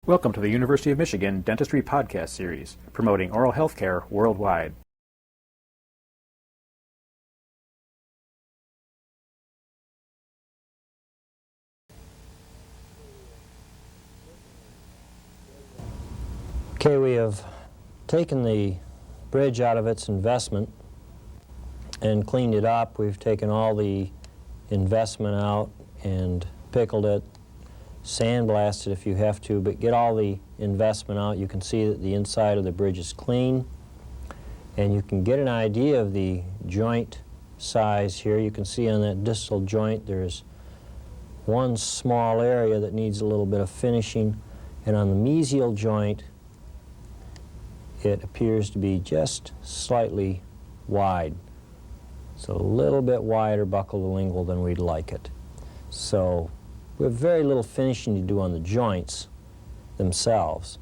Welcome to the University of Michigan Dentistry Podcast Series, promoting oral health care worldwide. Okay, we have taken the bridge out of its investment and cleaned it up. We've taken all the investment out and pickled it, sandblasted if you have to, but get all the investment out. You can see that the inside of the bridge is clean, and you can get an idea of the joint size here. You can see on that distal joint there's one small area that needs a little bit of finishing, and on the mesial joint it appears to be just slightly wide. It's a little bit wider buccal-to-lingual than we'd like it. So we have very little finishing to do on the joints themselves.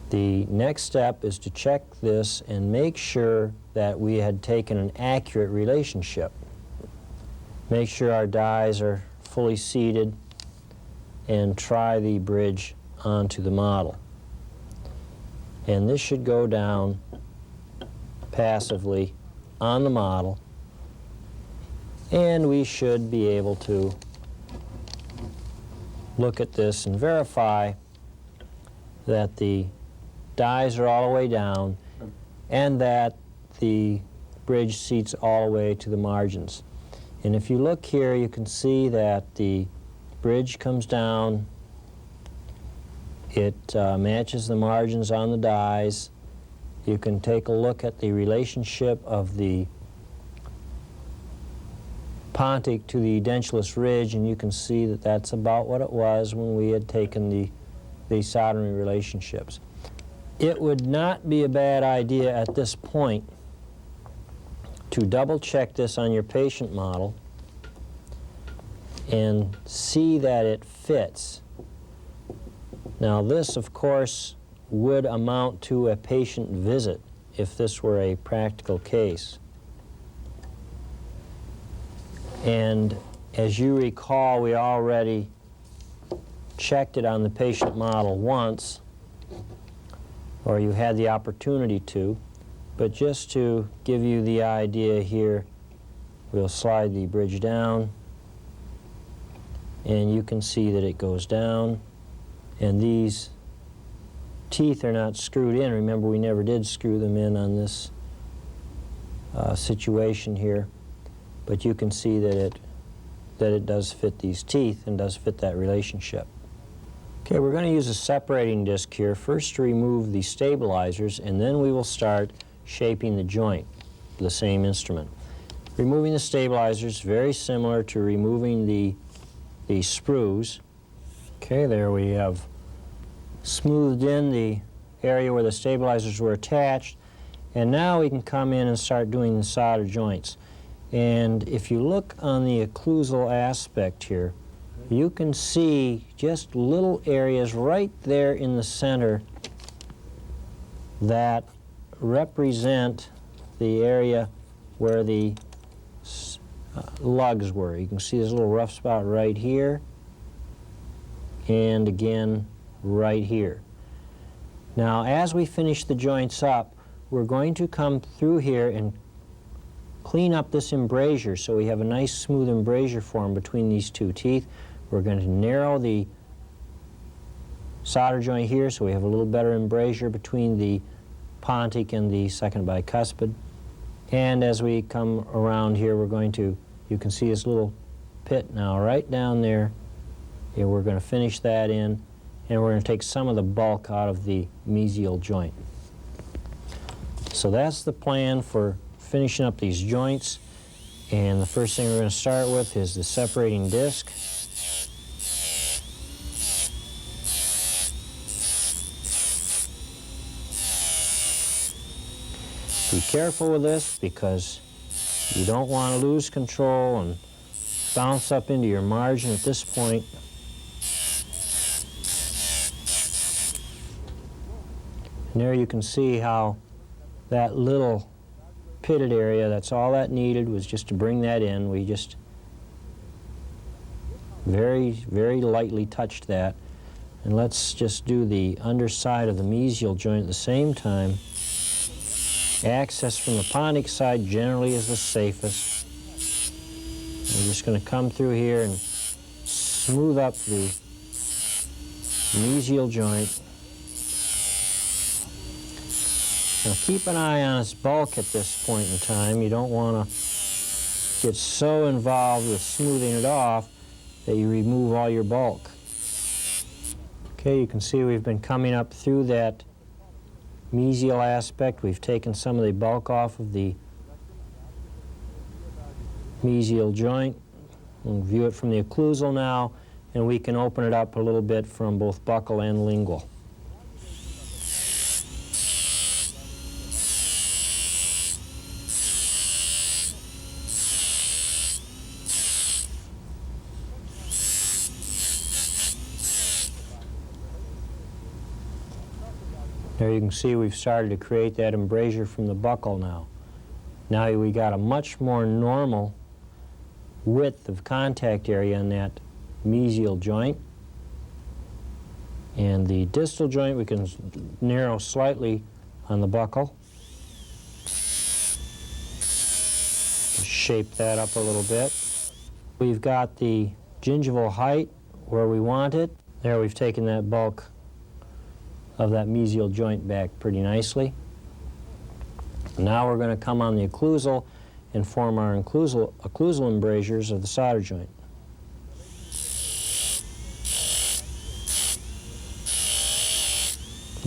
The next step is to check this and make sure that we had taken an accurate relationship. Make sure our dies are fully seated and try the bridge onto the model. And this should go down passively on the model, and we should be able to look at this and verify that the dies are all the way down and that the bridge seats all the way to the margins. And if you look here, you can see that the bridge comes down. It matches the margins on the dies. You can take a look at the relationship of the pontic to the edentulous ridge, and you can see that that's about what it was when we had taken the soldering relationships. It would not be a bad idea at this point to double check this on your patient model and see that it fits. Now this, of course, would amount to a patient visit if this were a practical case. And as you recall, we already checked it on the patient model once, or you had the opportunity to, but just to give you the idea here, we'll slide the bridge down, and you can see that it goes down, and these teeth are not screwed in. Remember, we never did screw them in on this situation here, but you can see that it does fit these teeth and does fit that relationship. Okay, we're going to use a separating disc here, first to remove the stabilizers, and then we will start shaping the joint with the same instrument. Removing the stabilizers, very similar to removing the sprues. Okay, there we have smoothed in the area where the stabilizers were attached, and now we can come in and start doing the solder joints. And if you look on the occlusal aspect here, you can see just little areas right there in the center that represent the area where the lugs were. You can see this little rough spot right here, and again right here. Now, as we finish the joints up, we're going to come through here and clean up this embrasure so we have a nice smooth embrasure form between these two teeth. We're going to narrow the solder joint here so we have a little better embrasure between the pontic and the second bicuspid. And as we come around here, we're going to, you can see this little pit now right down there. And we're going to finish that in, and we're going to take some of the bulk out of the mesial joint. So that's the plan for finishing up these joints. And the first thing we're going to start with is the separating disc. Be careful with this because you don't want to lose control and bounce up into your margin at this point. And there you can see how that little pitted area, that's all that needed was just to bring that in. We just very, very lightly touched that. And let's just do the underside of the mesial joint at the same time. Access from the pontic side generally is the safest. We're just going to come through here and smooth up the mesial joint. Now keep an eye on its bulk at this point in time. You don't want to get so involved with smoothing it off that you remove all your bulk. Okay, you can see we've been coming up through that mesial aspect. We've taken some of the bulk off of the mesial joint. We'll view it from the occlusal now, and we can open it up a little bit from both buccal and lingual. There you can see we've started to create that embrasure from the buccal now. Now we got a much more normal width of contact area in that mesial joint. And the distal joint we can narrow slightly on the buccal. Shape that up a little bit. We've got the gingival height where we want it. There we've taken that bulk of that mesial joint back pretty nicely. Now we're going to come on the occlusal and form our occlusal embrasures of the solder joint.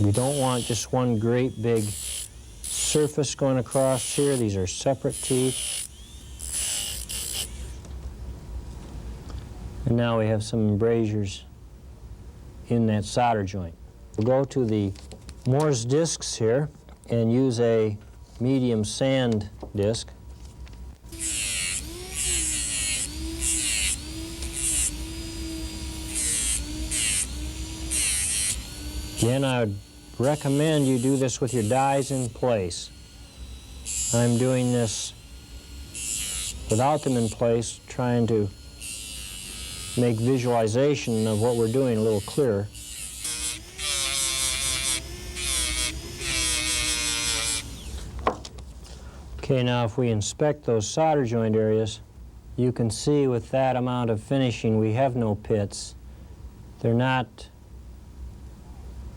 We don't want just one great big surface going across here. These are separate teeth. And now we have some embrasures in that solder joint. We'll go to the Morse discs here and use a medium sand disc. Again, I would recommend you do this with your dies in place. I'm doing this without them in place, trying to make visualization of what we're doing a little clearer. Okay, now if we inspect those solder joint areas, you can see with that amount of finishing we have no pits. They're not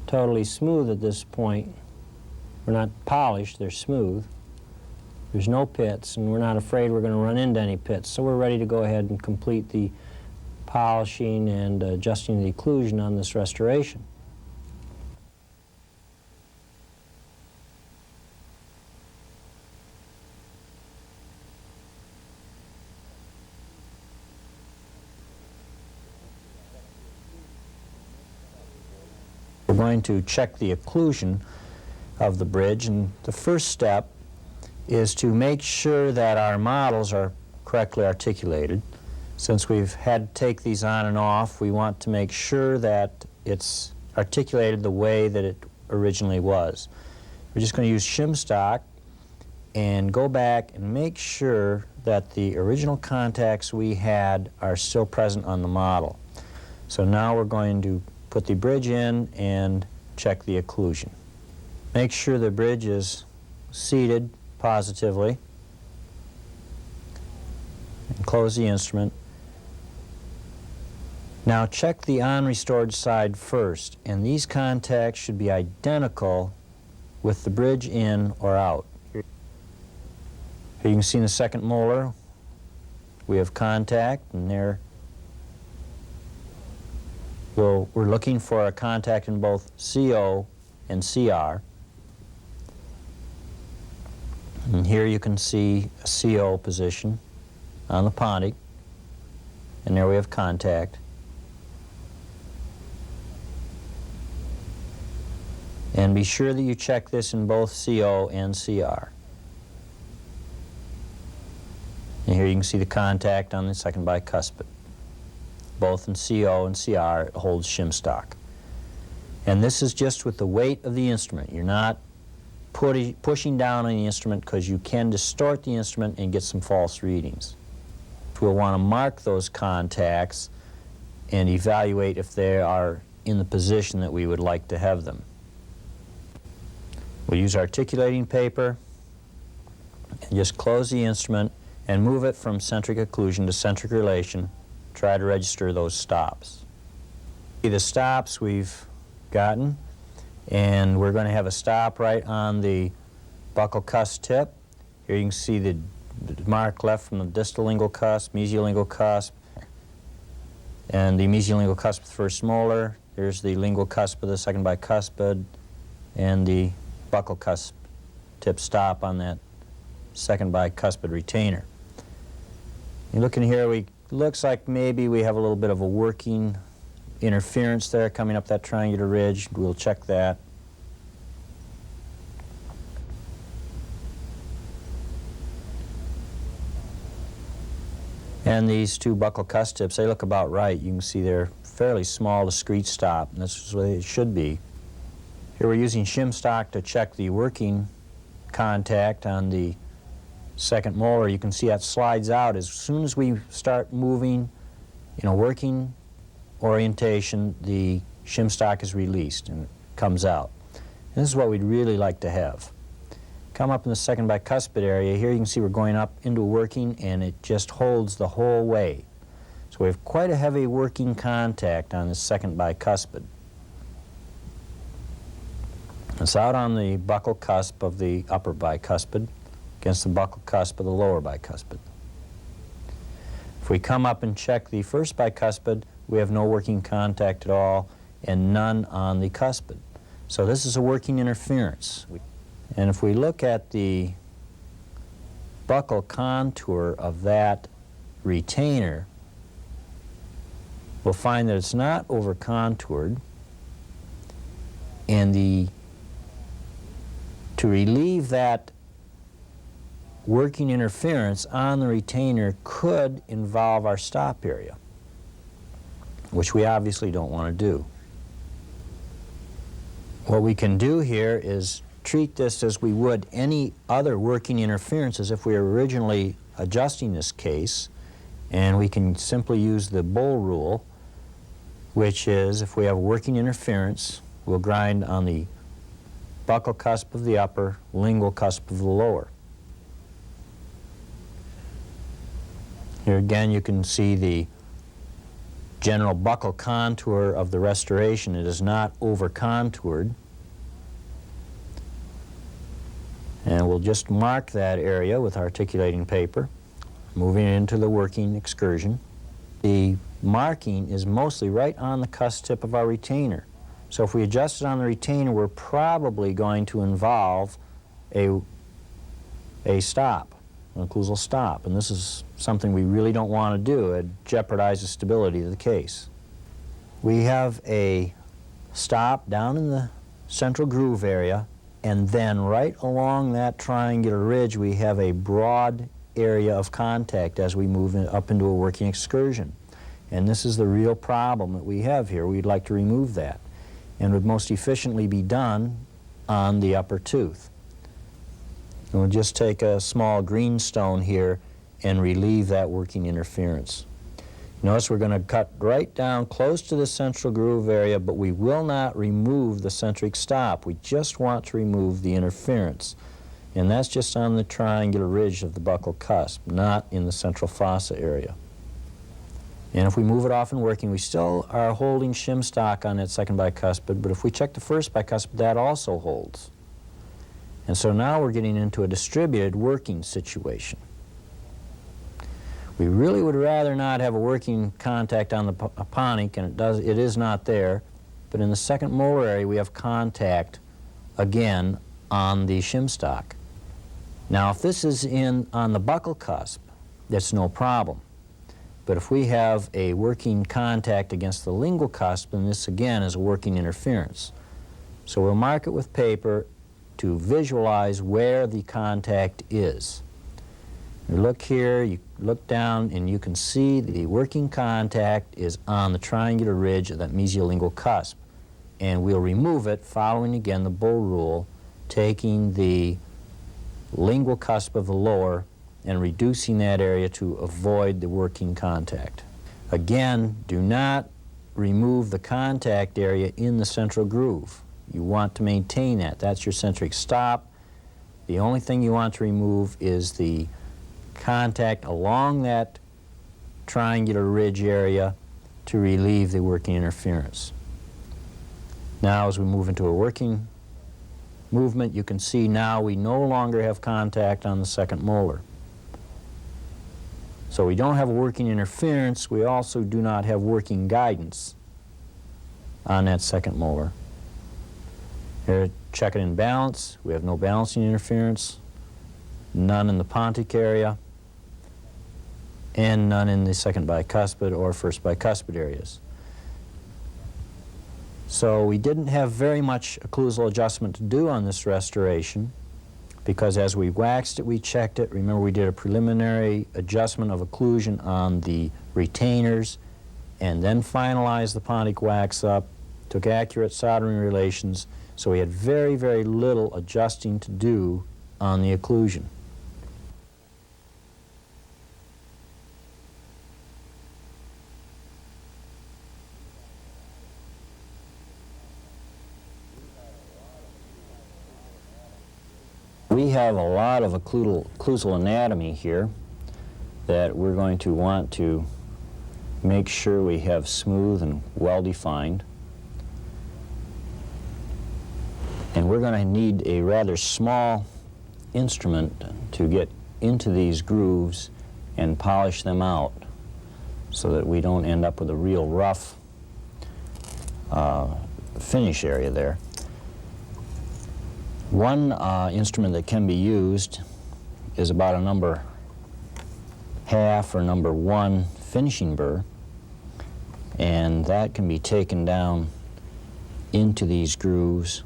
totally smooth at this point. We're not polished, they're smooth. There's no pits, and we're not afraid we're going to run into any pits. So we're ready to go ahead and complete the polishing and adjusting the occlusion on this restoration. We're going to check the occlusion of the bridge, and the first step is to make sure that our models are correctly articulated. Since we've had to take these on and off, we want to make sure that it's articulated the way that it originally was. We're just going to use shim stock and go back and make sure that the original contacts we had are still present on the model. So now we're going to put the bridge in and check the occlusion. Make sure the bridge is seated positively. And close the instrument. Now check the on-restored side first, and these contacts should be identical with the bridge in or out. Here you can see in the second molar we have contact, and there we're looking for a contact in both CO and CR. And here you can see a CO position on the pontic, and there we have contact. And be sure that you check this in both CO and CR. And here you can see the contact on the second bicuspid. Both in CO and CR, it holds shim stock. And this is just with the weight of the instrument. You're not pushing down on the instrument, because you can distort the instrument and get some false readings. We'll want to mark those contacts and evaluate if they are in the position that we would like to have them. We'll use articulating paper and just close the instrument and move it from centric occlusion to centric relation. Try to register those stops. The stops we've gotten, and we're going to have a stop right on the buccal cusp tip. Here you can see the mark left from the distal lingual cusp, mesiolingual cusp, and the mesiolingual cusp of the first molar. There's the lingual cusp of the second bicuspid, and the buccal cusp tip stop on that second bicuspid retainer. You look in here, looks like maybe we have a little bit of a working interference there coming up that triangular ridge. We'll check that. And these two buccal cusp tips, they look about right. You can see they're fairly small, discrete stop, and this is the way it should be. Here we're using shim stock to check the working contact on the second molar. You can see that slides out. As soon as we start moving in a working orientation, the shim stock is released and it comes out. And this is what we'd really like to have. Come up in the second bicuspid area. Here you can see we're going up into a working, and it just holds the whole way. So we have quite a heavy working contact on the second bicuspid. It's out on the buccal cusp of the upper bicuspid against the buccal cusp of the lower bicuspid. If we come up and check the first bicuspid, we have no working contact at all and none on the cuspid. So this is a working interference. And if we look at the buccal contour of that retainer, we'll find that it's not over-contoured, and to relieve that working interference on the retainer could involve our stop area, which we obviously don't want to do. What we can do here is treat this as we would any other working interference as if we were originally adjusting this case, and we can simply use the Bull rule, which is if we have working interference, we'll grind on the buccal cusp of the upper, lingual cusp of the lower. Here again you can see the general buccal contour of the restoration. It is not over-contoured. And we'll just mark that area with articulating paper, moving into the working excursion. The marking is mostly right on the cusp tip of our retainer. So if we adjust it on the retainer, we're probably going to involve a stop, an occlusal stop. And this is something we really don't want to do. It jeopardizes stability of the case. We have a stop down in the central groove area, and then right along that triangular ridge we have a broad area of contact as we move up into a working excursion. And this is the real problem that we have here. We'd like to remove that, and would most efficiently be done on the upper tooth. And we'll just take a small greenstone here and relieve that working interference. Notice we're going to cut right down close to the central groove area, but we will not remove the centric stop. We just want to remove the interference. And that's just on the triangular ridge of the buccal cusp, not in the central fossa area. And if we move it off in working, we still are holding shim stock on that second bicuspid, but if we check the first bicuspid, that also holds. And so now we're getting into a distributed working situation. We really would rather not have a working contact on the aponic, and it is not there, but in the second molar area we have contact again on the shim stock. Now if this is on the buccal cusp, that's no problem. But if we have a working contact against the lingual cusp, then this again is a working interference. So we'll mark it with paper to visualize where the contact is. You look here, you look down, and you can see the working contact is on the triangular ridge of that mesiolingual cusp. And we'll remove it following again the Bull rule, taking the lingual cusp of the lower and reducing that area to avoid the working contact. Again, do not remove the contact area in the central groove. You want to maintain that. That's your centric stop. The only thing you want to remove is the contact along that triangular ridge area to relieve the working interference. Now as we move into a working movement, you can see now we no longer have contact on the second molar. So we don't have a working interference, we also do not have working guidance on that second molar. Here, check it in balance, we have no balancing interference, none in the pontic area, and none in the second bicuspid or first bicuspid areas. So we didn't have very much occlusal adjustment to do on this restoration, because as we waxed it, we checked it. Remember, we did a preliminary adjustment of occlusion on the retainers and then finalized the pontic wax up, took accurate soldering relations, so we had very, very little adjusting to do on the occlusion. We have a lot of occlusal anatomy here that we're going to want to make sure we have smooth and well-defined. And we're going to need a rather small instrument to get into these grooves and polish them out so that we don't end up with a real rough finish area there. One instrument that can be used is about a number 1/2 or number 1 finishing burr, and that can be taken down into these grooves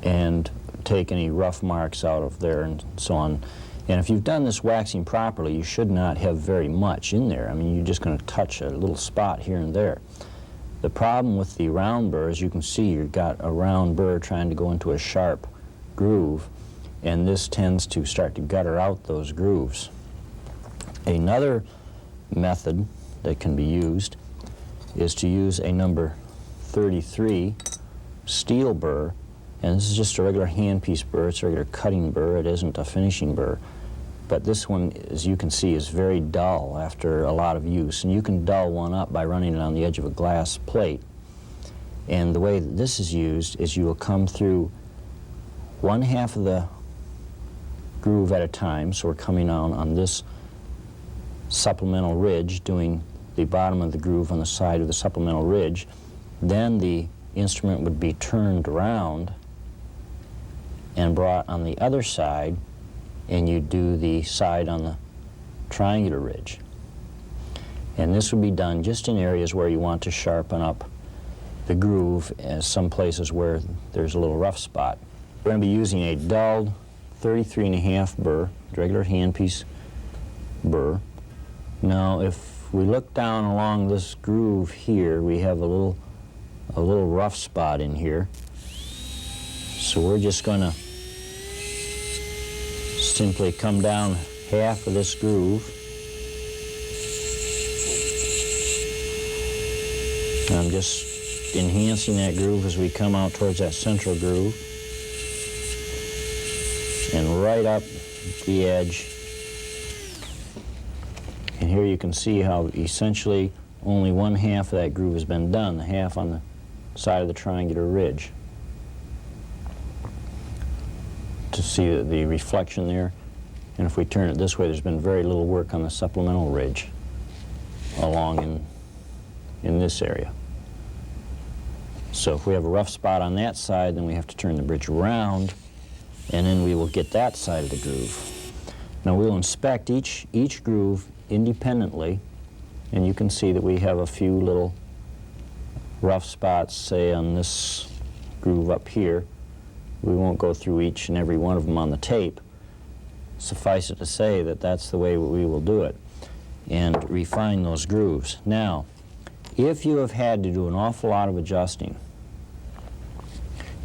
and take any rough marks out of there and so on. And if you've done this waxing properly, you should not have very much in there. I mean, you're just going to touch a little spot here and there. The problem with the round burr, as you can see, you've got a round burr trying to go into a sharp groove, and this tends to start to gutter out those grooves. Another method that can be used is to use a number 33 steel burr, and this is just a regular handpiece burr. It's a regular cutting burr. It isn't a finishing burr. But this one, as you can see, is very dull after a lot of use, and you can dull one up by running it on the edge of a glass plate. And the way that this is used is you will come through 1/2 of the groove at a time. So we're coming on this supplemental ridge, doing the bottom of the groove on the side of the supplemental ridge. Then the instrument would be turned around and brought on the other side, and you do the side on the triangular ridge. And this would be done just in areas where you want to sharpen up the groove, as some places where there's a little rough spot. We're going to be using a dulled 33.5 burr, regular handpiece burr. Now if we look down along this groove here, we have a little rough spot in here. So we're just going to simply come down 1/2 of this groove. And I'm just enhancing that groove as we come out towards that central groove. And right up the edge. And here you can see how essentially only 1/2 of that groove has been done, the 1/2 on the side of the triangular ridge. To see the reflection there. And if we turn it this way, there's been very little work on the supplemental ridge along in this area. So if we have a rough spot on that side, then we have to turn the bridge around, and then we will get that side of the groove. Now we'll inspect each groove independently, and you can see that we have a few little rough spots, say on this groove up here. We won't go through each and every one of them on the tape. Suffice it to say that that's the way we will do it and refine those grooves. Now, if you have had to do an awful lot of adjusting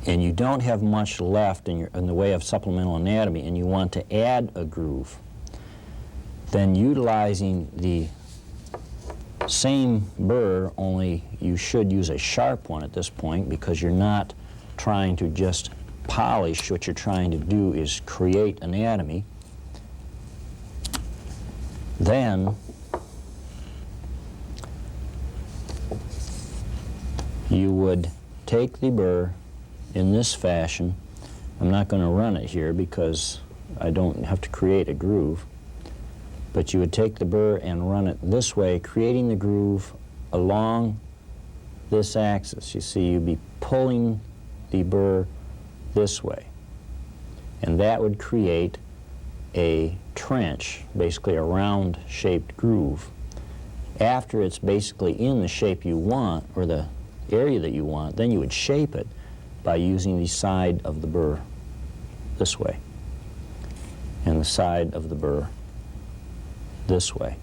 and you don't have much left in the way of supplemental anatomy and you want to add a groove, then utilizing the Same burr, only you should use a sharp one at this point because you're not trying to just polish. What you're trying to do is create anatomy. Then you would take the burr in this fashion. I'm not going to run it here because I don't have to create a groove. But you would take the burr and run it this way, creating the groove along this axis. You see, you'd be pulling the burr this way. And that would create a trench, basically a round-shaped groove. After it's basically in the shape you want, or the area that you want, then you would shape it by using the side of the burr this way, and the side of the burr this way.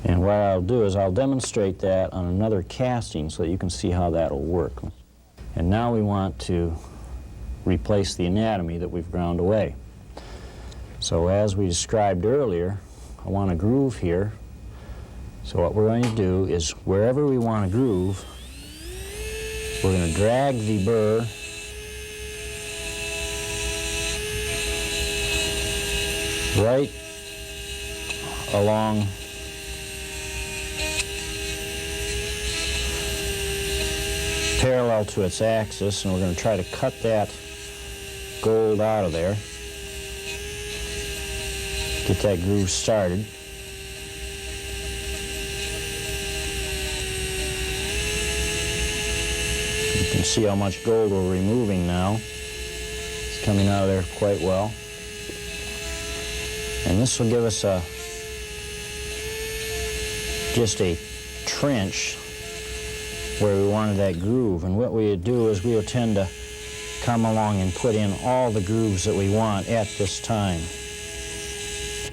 And what I'll do is I'll demonstrate that on another casting so that you can see how that'll work. And now we want to replace the anatomy that we've ground away. So as we described earlier, I want a groove here. So what we're going to do is wherever we want a groove, we're going to drag the burr right along parallel to its axis, and we're going to try to cut that gold out of there. Get that groove started. You can see how much gold we're removing now. It's coming out of there quite well. And this will give us just a trench where we wanted that groove. And what we would do is we would tend to come along and put in all the grooves that we want at this time.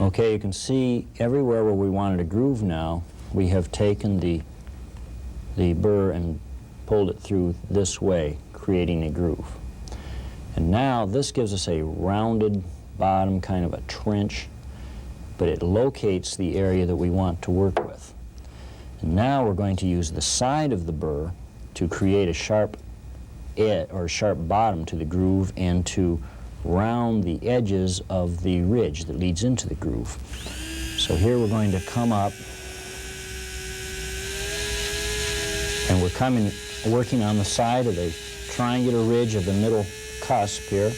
Okay, you can see everywhere where we wanted a groove now, we have taken the burr and pulled it through this way, creating a groove. And now this gives us a rounded bottom, kind of a trench, but it locates the area that we want to work with. And now we're going to use the side of the burr to create a sharp edge or sharp bottom to the groove and to round the edges of the ridge that leads into the groove. So here we're going to come up and we're working on the side of the triangular ridge of the middle cusp here.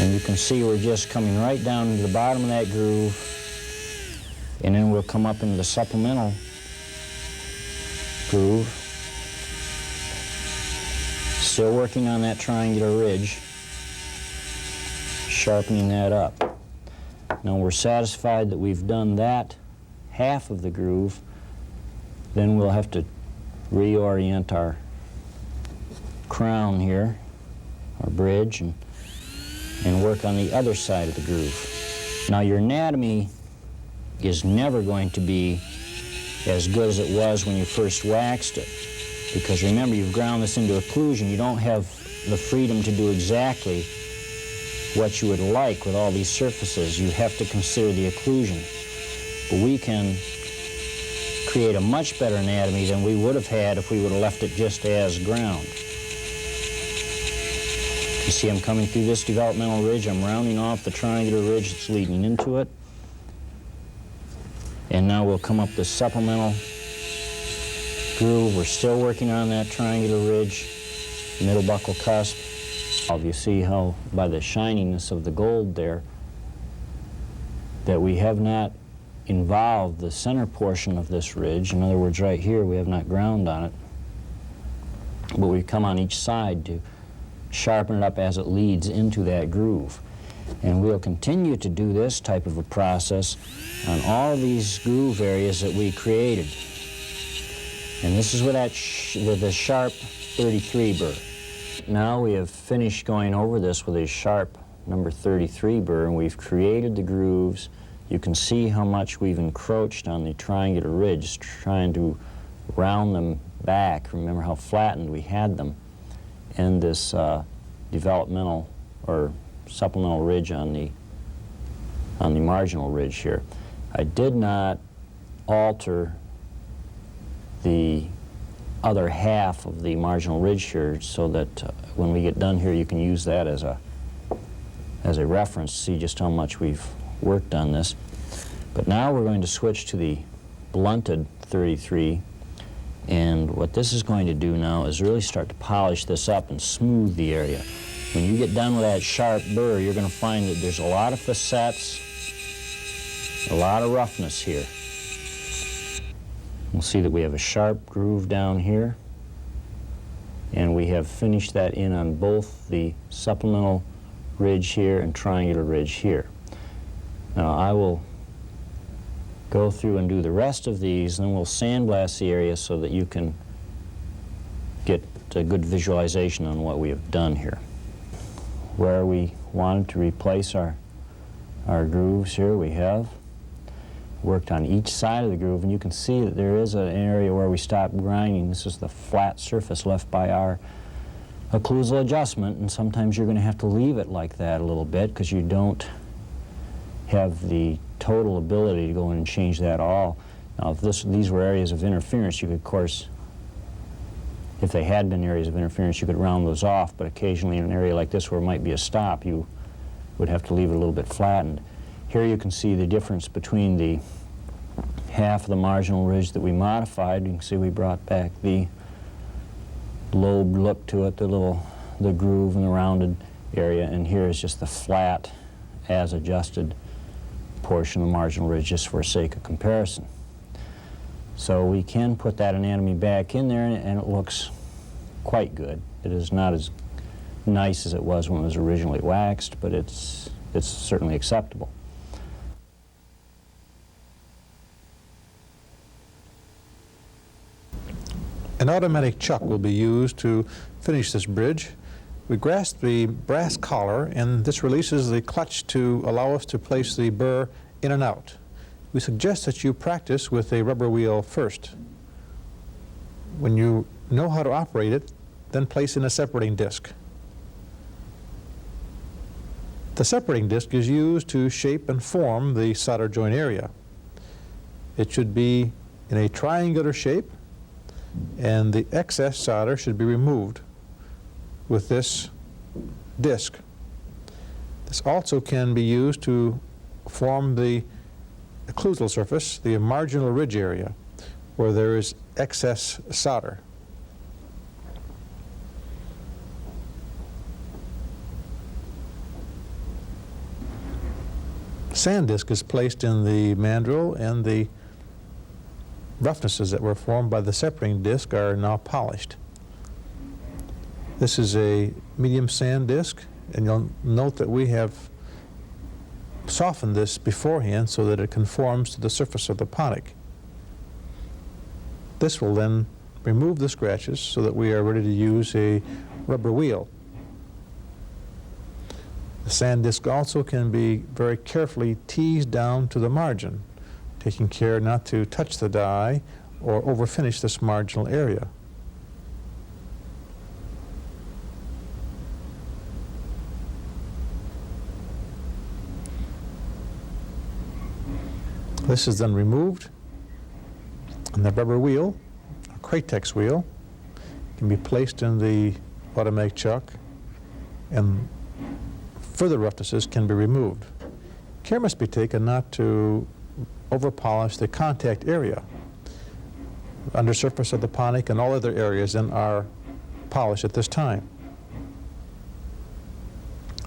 And you can see we're just coming right down into the bottom of that groove, and then we'll come up into the supplemental groove. Still working on that triangular ridge, sharpening that up. Now we're satisfied that we've done that half of the groove, then we'll have to reorient our crown here, our bridge, and work on the other side of the groove. Now your anatomy is never going to be as good as it was when you first waxed it, because remember, you've ground this into occlusion. You don't have the freedom to do exactly what you would like with all these surfaces. You have to consider the occlusion. But we can create a much better anatomy than we would have had if we would have left it just as ground. You see I'm coming through this developmental ridge. I'm rounding off the triangular ridge that's leading into it. And now we'll come up the supplemental groove. We're still working on that triangular ridge, middle buckle cusp. You see how by the shininess of the gold there that we have not involved the center portion of this ridge. In other words, right here we have not ground on it, but we come on each side to sharpen it up as it leads into that groove. And we'll continue to do this type of a process on all these groove areas that we created. And this is with the sharp 33 burr. Now we have finished going over this with a sharp number 33 burr, and we've created the grooves. You can see how much we've encroached on the triangular ridge, trying to round them back. Remember how flattened we had them in this developmental or supplemental ridge on on the marginal ridge here. I did not alter the other half of the marginal ridge here so that when we get done here you can use that as a reference to see just how much we've worked on this. But now we're going to switch to the blunted 33, and what this is going to do now is really start to polish this up and smooth the area. When you get done with that sharp burr, you're going to find that there's a lot of facets, a lot of roughness here. We'll see that we have a sharp groove down here, and we have finished that in on both the supplemental ridge here and triangular ridge here. Now I will go through and do the rest of these, and then we'll sandblast the area so that you can get a good visualization on what we have done here. Where we wanted to replace our grooves here, we have worked on each side of the groove, and you can see that there is an area where we stopped grinding. This is the flat surface left by our occlusal adjustment, and sometimes you're going to have to leave it like that a little bit because you don't have the total ability to go in and change that all. Now, if these were areas of interference, you could, of course, if they had been areas of interference, you could round those off, but occasionally in an area like this where it might be a stop, you would have to leave it a little bit flattened. Here you can see the difference between the half of the marginal ridge that we modified. You can see we brought back the lobe look to it, the groove and the rounded area, and here is just the flat as adjusted portion of the marginal ridge just for sake of comparison. So we can put that anatomy back in there, and it looks quite good. It is not as nice as it was when it was originally waxed, but it's certainly acceptable. An automatic chuck will be used to finish this bridge. We grasp the brass collar, and this releases the clutch to allow us to place the burr in and out. We suggest that you practice with a rubber wheel first. When you know how to operate it, then place in a separating disc. The separating disc is used to shape and form the solder joint area. It should be in a triangular shape, and the excess solder should be removed with this disc. This also can be used to form the occlusal surface, the marginal ridge area, where there is excess solder. Sand disc is placed in the mandrel, and the roughnesses that were formed by the separating disc are now polished. This is a medium sand disc, and you'll note that we have softened this beforehand so that it conforms to the surface of the ponic. This will then remove the scratches so that we are ready to use a rubber wheel. The sand disc also can be very carefully teased down to the margin, taking care not to touch the die or overfinish this marginal area. This is then removed, and the rubber wheel, a Cratex wheel, can be placed in the automatic chuck, and further roughnesses can be removed. Care must be taken not to over-polish the contact area. The undersurface of the ponic and all other areas then are polished at this time.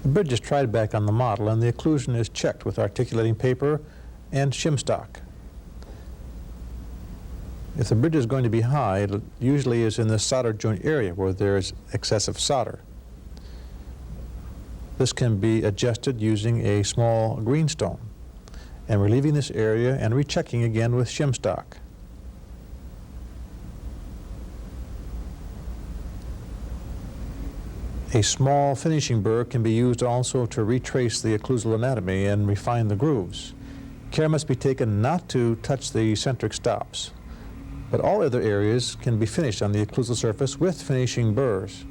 The bridge is tried back on the model, and the occlusion is checked with articulating paper and shim stock. If the bridge is going to be high, it usually is in the solder joint area where there is excessive solder. This can be adjusted using a small greenstone and relieving this area and rechecking again with shim stock. A small finishing burr can be used also to retrace the occlusal anatomy and refine the grooves. Care must be taken not to touch the centric stops, but all other areas can be finished on the occlusal surface with finishing burrs,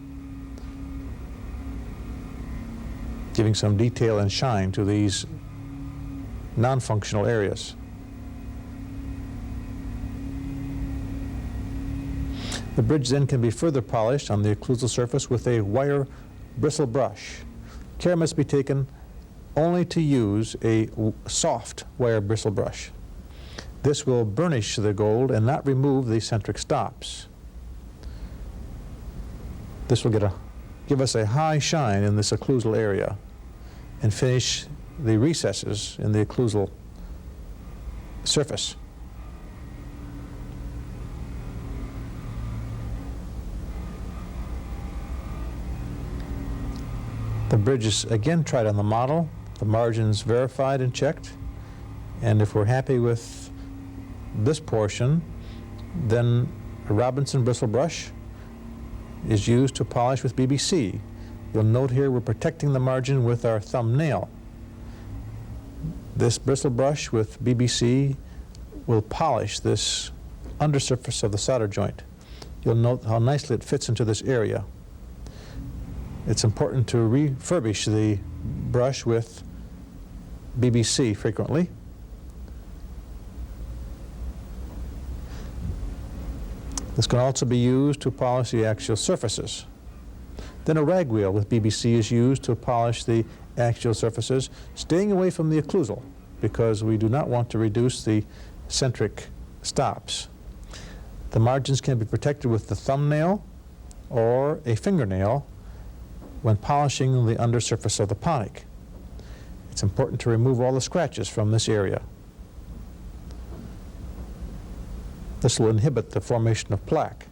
giving some detail and shine to these non-functional areas. The bridge then can be further polished on the occlusal surface with a wire bristle brush. Care must be taken only to use a soft wire bristle brush. This will burnish the gold and not remove the eccentric stops. This will give us a high shine in this occlusal area and finish the recesses in the occlusal surface. The bridge is again tried on the model, the margins verified and checked, and if we're happy with this portion, then a Robinson bristle brush is used to polish with BBC. You'll note here we're protecting the margin with our thumbnail. This bristle brush with BBC will polish this undersurface of the solder joint. You'll note how nicely it fits into this area. It's important to refurbish the brush with BBC frequently. This can also be used to polish the axial surfaces. Then a rag wheel with BBC is used to polish the axial surfaces, staying away from the occlusal because we do not want to reduce the centric stops. The margins can be protected with the thumbnail or a fingernail when polishing the undersurface of the ponic. It's important to remove all the scratches from this area. This will inhibit the formation of plaque.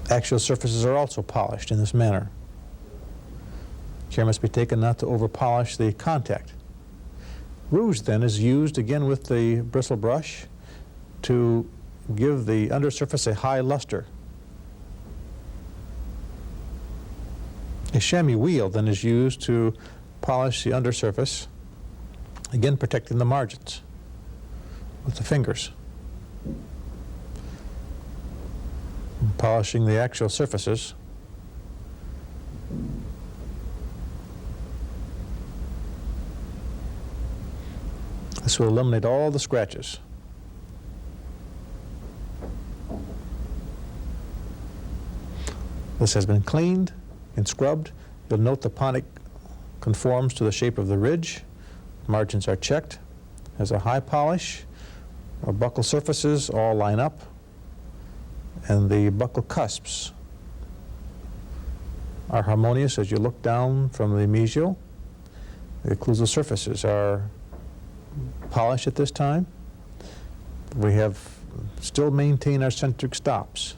Axial surfaces are also polished in this manner. Care must be taken not to over-polish the contact. Rouge then is used again with the bristle brush to give the undersurface a high luster. A chamois wheel then is used to polish the undersurface, again protecting the margins with the fingers. Polishing the axial surfaces. This will eliminate all the scratches. This has been cleaned and scrubbed. You'll note the ponic conforms to the shape of the ridge. Margins are checked. Has a high polish. Our buckle surfaces all line up. And the buckle cusps are harmonious as you look down from the mesial. The occlusal surfaces are polished at this time. We have still maintained our centric stops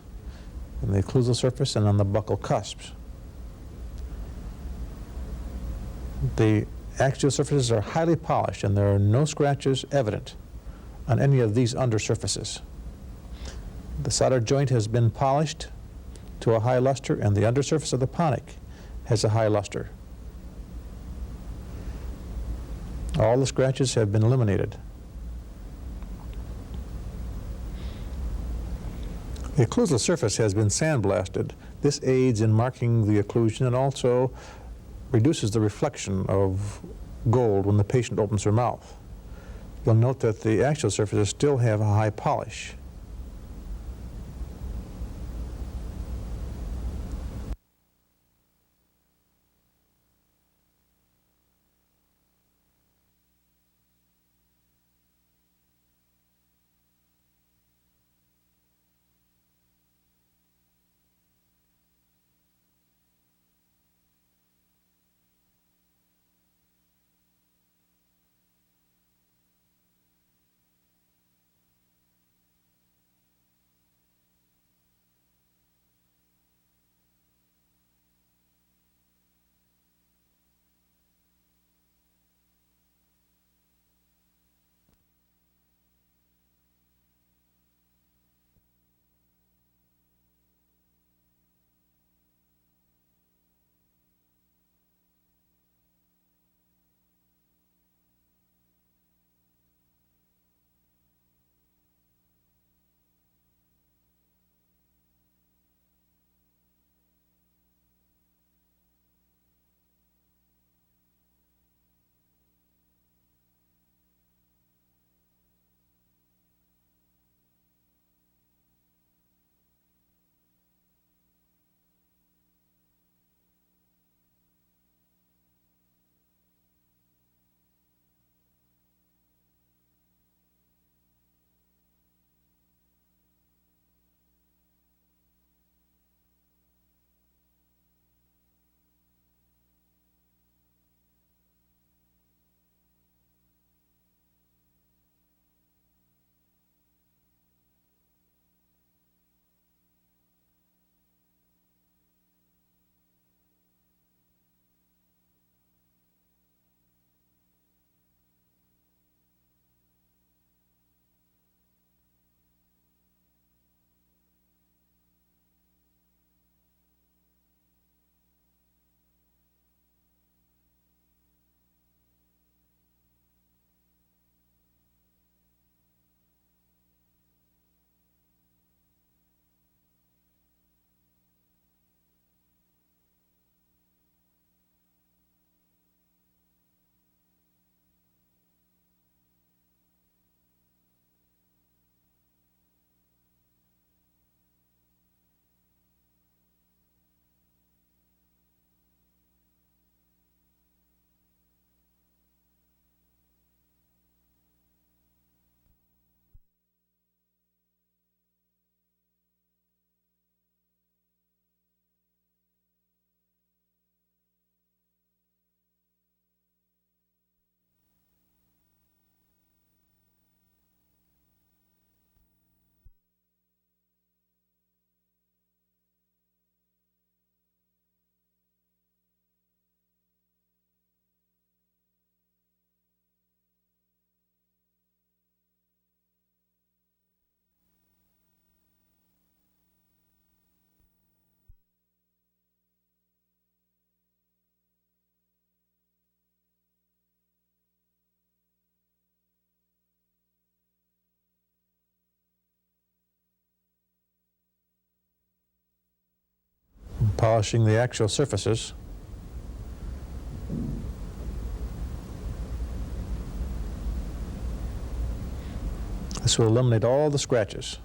on the occlusal surface and on the buckle cusps. The axial surfaces are highly polished and there are no scratches evident on any of these undersurfaces. The solder joint has been polished to a high luster and the undersurface of the ponic has a high luster. All the scratches have been eliminated. The occlusal surface has been sandblasted. This aids in marking the occlusion and also reduces the reflection of gold when the patient opens her mouth. You'll note that the axial surfaces still have a high polish. polishing the actual surfaces. This will eliminate all the scratches.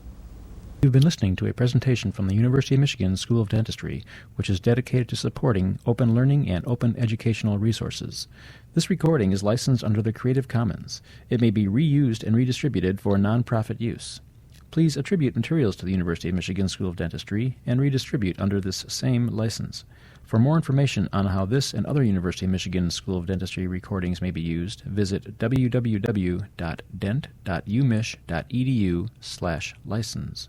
You've been listening to a presentation from the University of Michigan School of Dentistry, which is dedicated to supporting open learning and open educational resources. This recording is licensed under the Creative Commons. It may be reused and redistributed for nonprofit use. Please attribute materials to the University of Michigan School of Dentistry and redistribute under this same license. For more information on how this and other University of Michigan School of Dentistry recordings may be used, visit www.dent.umich.edu/license.